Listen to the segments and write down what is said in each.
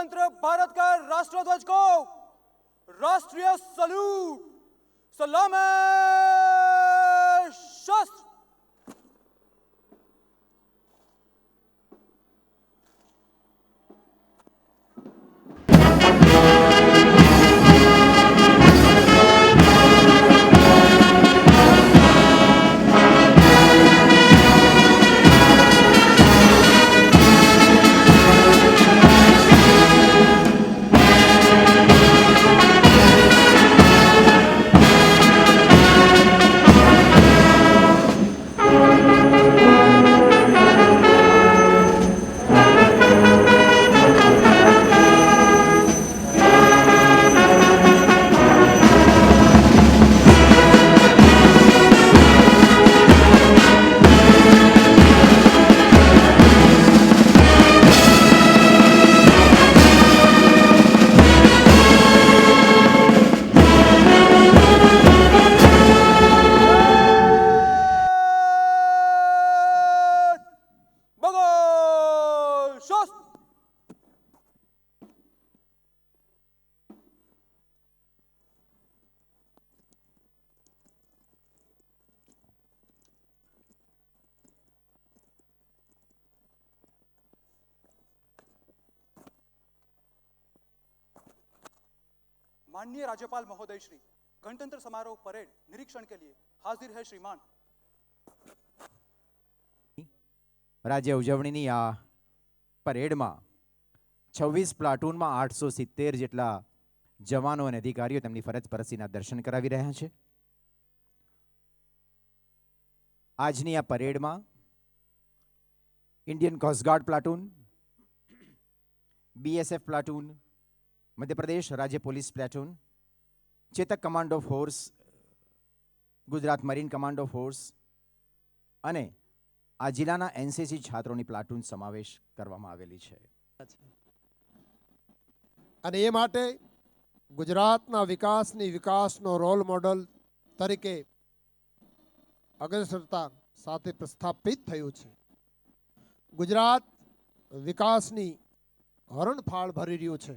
स्वतंत्र भारत का राष्ट्रध्वज को राष्ट्रीय सल्यूट, सलामी शस्त्र। माननीय राज्यपाल महोदय श्री, गणतंत्र समारोह परेड निरीक्षण के लिए हाजिर है श्रीमान। राज्य उजवણીની આ પરેડમાં 26 પ્લાટૂનમાં 870 જેટલા જવાનો અને અધિકારીઓ તેમની ફરજ પરસીના દર્શન કરાવી રહ્યા છે। આજની આ પરેડમાં Indian coast guard platoon, BSF platoon, Madhya Pradesh રાજ્ય police platoon, Chetak commando force, Gujarat marine commando force અને આ જિલ્લાના એનસીસી છાત્રોની પ્લાટૂન સમાવેશ કરવામાં આવેલી છે। અને એ માટે ગુજરાતના વિકાસનો રોલ મોડલ તરીકે અગ્રસરતા સાથે પ્રસ્થાપિત થયું છે। ગુજરાત વિકાસની હરણફાળ ભરી રહ્યું છે।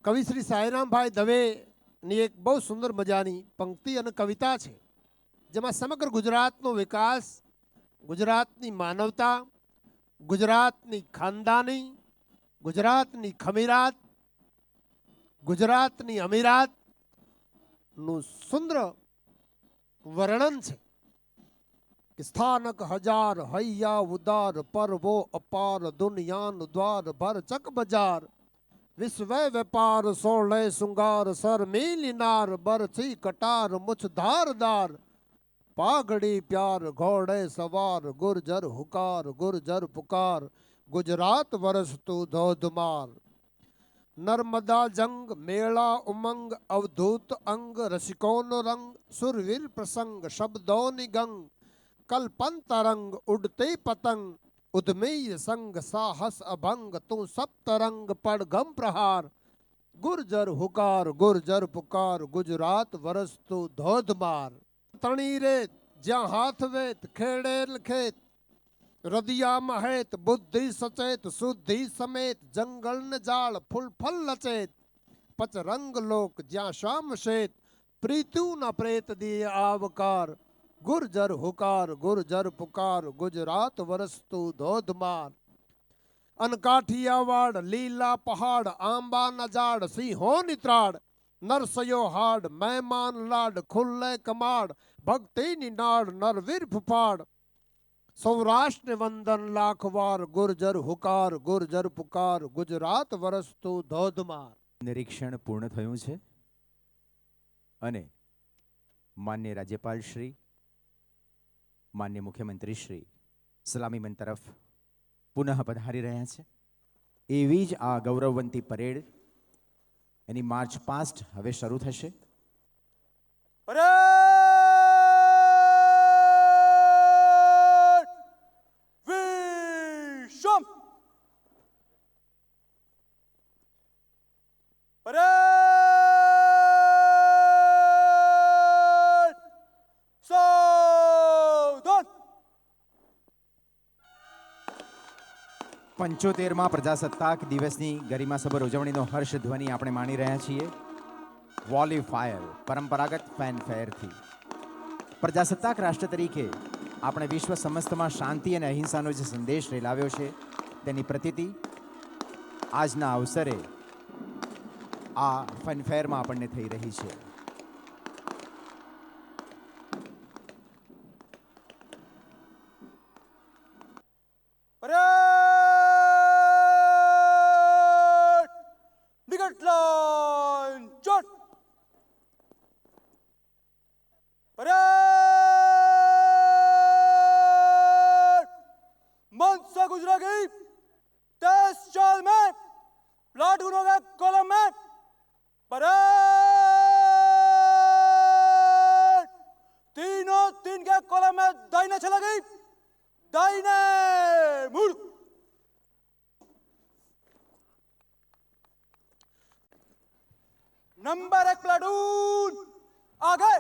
કવિ શ્રી સાંઈરામભાઈ દવેની એક બહુ સુંદર મજાની પંક્તિ અને કવિતા છે, જેમાં સમગ્ર ગુજરાતનો વિકાસ, ગુજરાતની માનવતા, ગુજરાતની ખાનદાની, ગુજરાતની ખમીરાત, ગુજરાતની અમીરાતનું સુંદર વર્ણન છે કે સ્થાનક હજાર હૈયા ઉદાર પરવો અપાર દુનિયાન દ્વાર ભર ચક બજાર વિશ્વ વેપાર સોળે શૃંગાર સર મીલિનાર બરછી કટાર મુછ ધારદાર પાઘડી પ્યાર ઘોડે સવાર ગુર્જર હુકાર ગુર્જર પુકાર ગુજરાત વરસતું ધોધમાર નર્મદા જંગ મેળા ઉમંગ અવધૂત અંગ રસિકોનો રંગ સુરવીર પ્રસંગ શબ્દોની ગંગ કલ્પંતરંગ ઉડતી પતંગ ઉદ્મેય સંગ સાહસ અભંગ તું સપ્તરંગ પડઘમ પ્રહાર ગુર્જર હુકાર ગુર્જર પુકાર ગુજરાત વરસતું ધોધમાર તણી રેત જ્યાં હાથ વેત ખેડેલ ખેત રદિયા મહેત બુદ્ધિ સચેત શુદ્ધિ સમેત જંગલ ને જાળ ફૂલ ફલ લચેત પચરંગ લોક જ્યાં શ્યામ શેત પ્રીતુ ન પ્રેત દિયે આવકાર ગુર્જર હુકાર ગુર્જર પુકાર ગુજરાત વરસતું ધોધમાર અન કાઠિયાવાડ લીલા પહાડ આંબા ન ઝાડ સિંહોની ત્રાડ નરસયો હાડ મહેમાન લાડ ખુલ્લે કમાડ ભક્તિની નાડ નરવીર ફુફાડ સૌરાષ્ટ્ર વંદન લાખવાર ગુર્જર હુકાર ગુર્જર પુકાર ગુજરાત વરસતું ધોધમાર। નિરીક્ષણ પૂર્ણ થયું છે અને માન્ય રાજ્યપાલ શ્રી, માન્ય મુખ્યમંત્રી શ્રી સલામીમન તરફ પુનઃ પધારી રહ્યા છે। એવી જ આ ગૌરવવંતી પરેડ એની માર્ચ પાસ્ટ હવે શરૂ થશે। 75માં પ્રજાસત્તાક દિવસની ગરિમાસભર ઉજવણીનો હર્ષ ધ્વનિ આપણે માણી રહ્યા છીએ વોલી ફાયર પરંપરાગત ફેનફેરથી. પ્રજાસત્તાક રાષ્ટ્ર તરીકે આપણે વિશ્વ સમસ્તમાં શાંતિ અને અહિંસાનો જે સંદેશ રેલાવ્યો છે તેની પ્રતીતિ આજના અવસરે આ ફેનફેરમાં આપણને થઈ રહી છે. પરેડ નિકટ લાઈન ચોટ. परेड मंच से गुजरेगी 10 चाल में प्लाटूनों के कॉलम में. परेड तीनों तीन के कॉलम में दाहिने चलेगी. दाहिने मुड़. नंबर 1 प्लाटून आगे.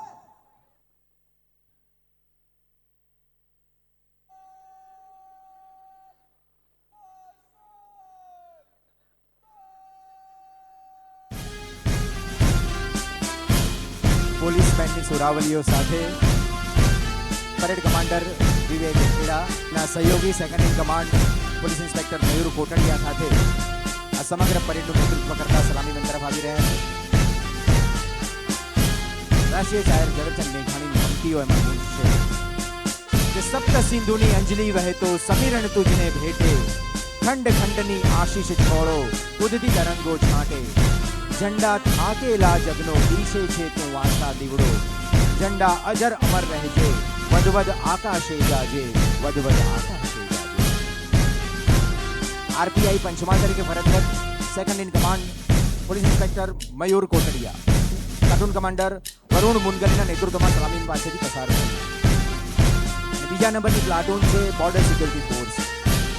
પોલીસ બેન્ડની સુરાવલીઓ સાથે પરેડ કમાન્ડર વિવેક ખેડાના સહયોગી second in command police inspector Mayur Kotadiya સાથે આ સમગ્ર પરેડનું નેતૃત્વ કરતા સલામી તરફ આવી રહ્યા છે. રાષ્ટ્રીય જાહેર ઝવેરચંદ મેઘાણીની પંક્તિઓ એમાં ગુંજશે કે સપ્ત સિંધુની અંજલિ વહેતો સમીરણ તુજને ભેટે ખંડ ખંડની આશીષ છોડો કુદતી તરંગો છાંટે ઝંડા થાકેલા જગનો દીશે છે તું આશા દીવડો ઝંડા અજર અમર રહેજે વધવધ આકાશે જાજે વધવધ આકાશે જાજે. આરપીઆઈ પંચમહાલ તરીકે ફરજરત second in command police inspector Mayur Kotadiya platoon commander Varun મુનગલના નેતૃત્વમાં સલામી પાસેથી પસાર થયું. બીજા નંબરની પ્લાટૂન છે બોર્ડર સિક્યુરિટી ફોર્સ.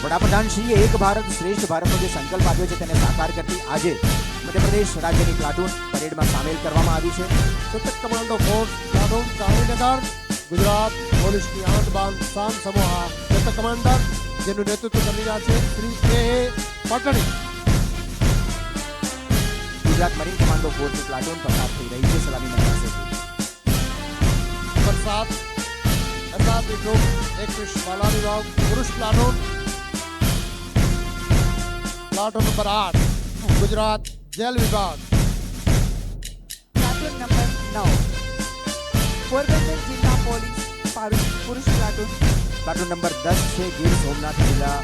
વડાપ્રધાનશ્રીએ એક ભારત શ્રેષ્ઠ ભારતનો જે સંકલ્પ આપ્યો છે તેને સાકાર કરતી આજે મધ્યપ્રદેશ રાજ્યની પ્લાટૂન પરેડમાં સામેલ કરવામાં આવી છે. સતત commando force platoon Gandhinagar Gujarat પોલીસની આંત બાન શાન સમૂહ સતત કમાન્ડર જેનું નેતૃત્વ કરી રહ્યા છે શ્રી એ પટણી. ગુજરાત મરીન કમાન્ડો ફોર્સની પ્લાટૂન પસાર થઈ રહી છે સલામી પાસેથી. નંબર 7 એસઆરપી ગ્રુપ 21 બાલા વિભાગ પુરુષ platoon. Platoon number 8 Gujarat jail વિભાગ. પ્લાટૂન નંબર 9 પોરબંદર જિલ્લા પોલીસ પુરુષ પ્લાટૂન. પ્લાટૂન નંબર 10 છે ગીર સોમનાથ જિલ્લા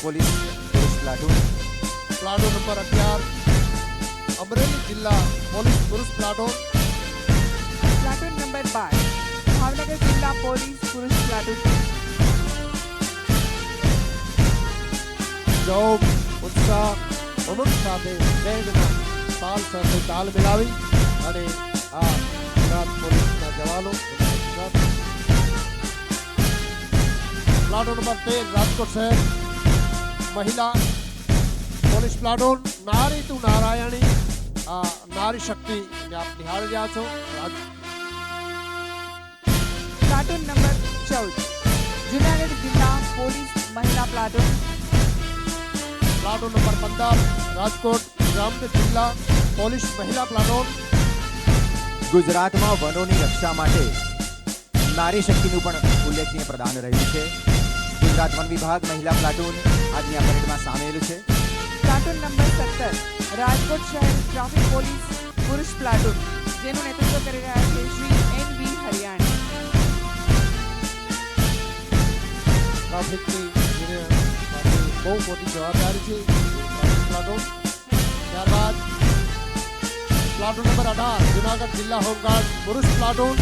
પોલીસ પુરુષ પ્લાટૂન. પ્લાટૂન નંબર 11 અમરેલી જિલ્લા પોલીસ પુરુષ પ્લાટૂન. પ્લાટૂન નંબર 12 ભાવનગર જિલ્લા પોલીસ પુરુષ પ્લાટૂન. જોગ ઉત્સાહ ઉમંગ સાથે બેન્ડના તાલ સાથે તાલ મિલાવી અને આ ગુજરાત પોલીસના જવાનો પ્લાટૂન નંબર 13 રાજકોટ શહેર મહિલા પોલીસ પ્લાટૂન નારી તું નારાયણી આ નારી શક્તિને આપ નિહાળી રહ્યા છો. પ્લાટૂન નંબર 14 જૂનાગઢ જિલ્લા પોલીસ મહિલા પ્લાટૂન. પ્લાટૂન નંબર 15 રાજકોટ ગ્રામ્ય જિલ્લા પોલીસ મહિલા પ્લાટૂન. ગુજરાતમાં વનોની રક્ષા માટે નારી શક્તિનું પણ ઉલ્લેખનીય પ્રદાન રહ્યું છે. ગુજરાત વન વિભાગ મહિલા પ્લાટૂન આજની આ પરેડમાં સામેલ છે. પ્લાટૂન નંબર 17 રાજકોટ શહેર ટ્રાફિક પોલીસ પુરુષ પ્લાટૂન જેનું નેતૃત્વ કરી રહ્યા છે શ્રી એન.વી. હરિયાણી. ટ્રાફિકની જેને બહુ મોટી જવાબદારી છે પ્લાટૂન. ત્યારબાદ પ્લાટૂન નંબર 18 જૂનાગઢ જિલ્લા હોમગાર્ડ પુરુષ પ્લાટૂન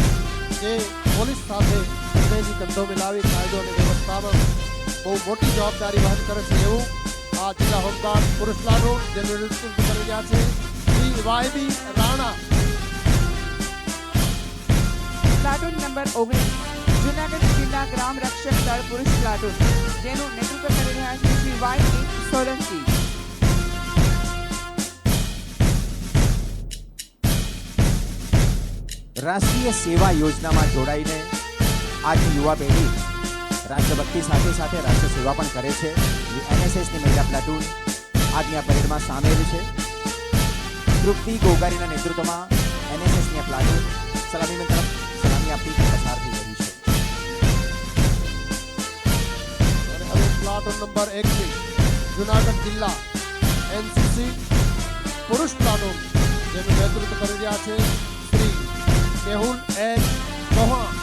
જે પોલીસ સાથે કંધેથી કંધો મિલાવી કાયદો અને વ્યવસ્થામાં બહુ મોટી જવાબદારી વહન કરે છે એવું આ જિલ્લા હોમગાર્ડ પુરુષ પ્લાટૂન જેનું નેતૃત્વ કરી રહ્યા છે Shri YB Rana. Platoon number 19 Junagadh જિલ્લા ગ્રામ રક્ષક દળ પુરુષ પ્લાટૂન જેનું નેતૃત્વ કરી રહ્યા છે શ્રી વાય.એ. સોલંકી. રાષ્ટ્રીય સેવા યોજનામાં જોડાઈને આજની યુવા પેઢી રાષ્ટ્રભક્તિ સાથે સાથે રાષ્ટ્ર સેવા પણ કરે છે. એનએસએસની મહિલા પ્લાટૂન આજની આ પરેડમાં સામેલ છે. તૃપ્તિ ગોગારીના નેતૃત્વમાં એનએસએસની આ પ્લાટૂન સલામી તરફ સલામી આપી પસાર થઈ રહી છે. અને હવે પ્લાટૂન નંબર 1 થી જુનાગઢ જિલ્લા એનસીસી પુરુષ પ્લાટૂન જેનું નેતૃત્વ કરી રહ્યા છે Shri Mehul N Chauhan.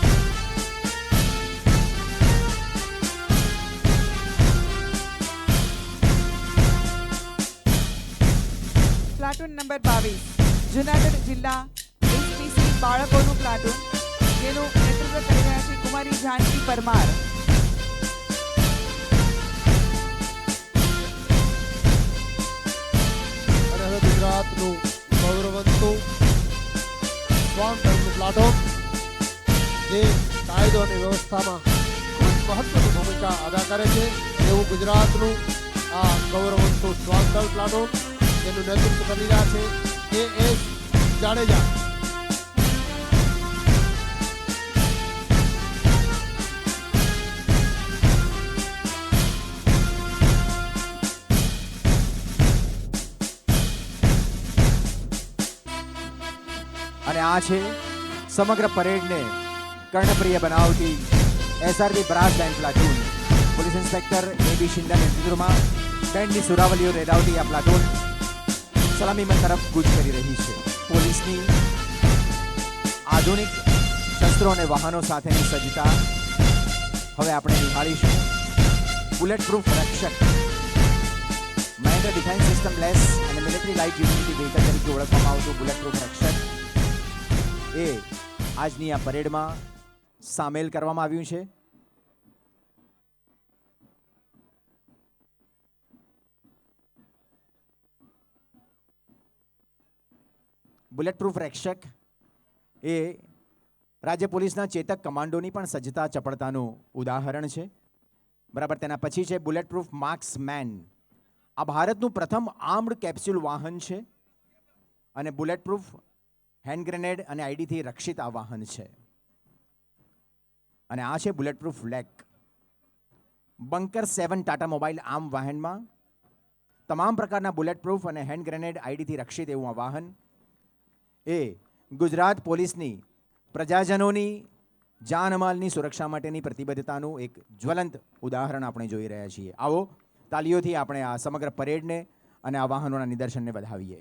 Platoon number 22 Junagadh જિલ્લા એસપીસી બાળકોનું પ્લાટૂન જેનું નેતૃત્વ કરી રહ્યા છે કુમારી જાનકી પરમાર. અને હવે ગુજરાતનું ગૌરવંતું શ્વાન દળનું પ્લાટૂન જે કાયદો અને વ્યવસ્થામાં ખૂબ મહત્વની ભૂમિકા અદા કરે છે એવું ગુજરાતનું આ ગૌરવંતું શ્વાન દળ પ્લાટૂન જેનું નેતૃત્વ કરી રહ્યા છે એ.એસ. જાડેજા. અને આ છે સમગ્ર પરેડને કર્ણપ્રિય બનાવતી SRB brass band platoon police inspector A B. શિંદાના નેતૃત્વમાં બેન્ડની સુરાવલીઓ રેડાવતી આ પ્લાટૂન સલામીમાં તરફ કૂચ કરી રહી છે. પોલીસની આધુનિક શસ્ત્રો અને વાહનો સાથેની સજ્જતા હવે આપણે નિહાળીશું. બુલેટ પ્રૂફ રક્ષક મહેન્દ્ર ડિફેન્સ સિસ્ટમ લેસ અને મિલિટરી લાઇટ યુટિલિટી વ્હીકલ તરીકે ઓળખવામાં આવતું બુલેટ પ્રૂફ રક્ષક એ આજની આ પરેડમાં સામેલ કરવામાં આવ્યું છે. બુલેટ પ્રૂફ રક્ષક એ રાજ્ય પોલીસના ચેતક કમાન્ડોની પણ સજ્જતા ચપળતાનું ઉદાહરણ છે. બરાબર, તેના પછી છે બુલેટ પ્રૂફ માર્ક્સમેન. આ ભારતનું પ્રથમ આર્મ્ડ કેપ્સ્યુલ વાહન છે અને બુલેટ પ્રૂફ હેન્ડ ગ્રેનેડ અને આઈડીથી રક્ષિત આ વાહન છે. અને આ છે bullet proof lake. Bunker 7 Tata mobile arm વાહનમાં તમામ પ્રકારના બુલેટ પ્રૂફ અને હેન્ડ ગ્રેનેડ આઈડીથી રક્ષિત એવું આ વાહન એ ગુજરાત પોલીસની પ્રજાજનોની જાનમાલની સુરક્ષા માટેની પ્રતિબદ્ધતાનું એક જ્વલંત ઉદાહરણ આપણે જોઈ રહ્યા છીએ. આવો તાલીઓથી આપણે આ સમગ્ર પરેડને અને આ વાહનોના નિદર્શનને વધાવીએ.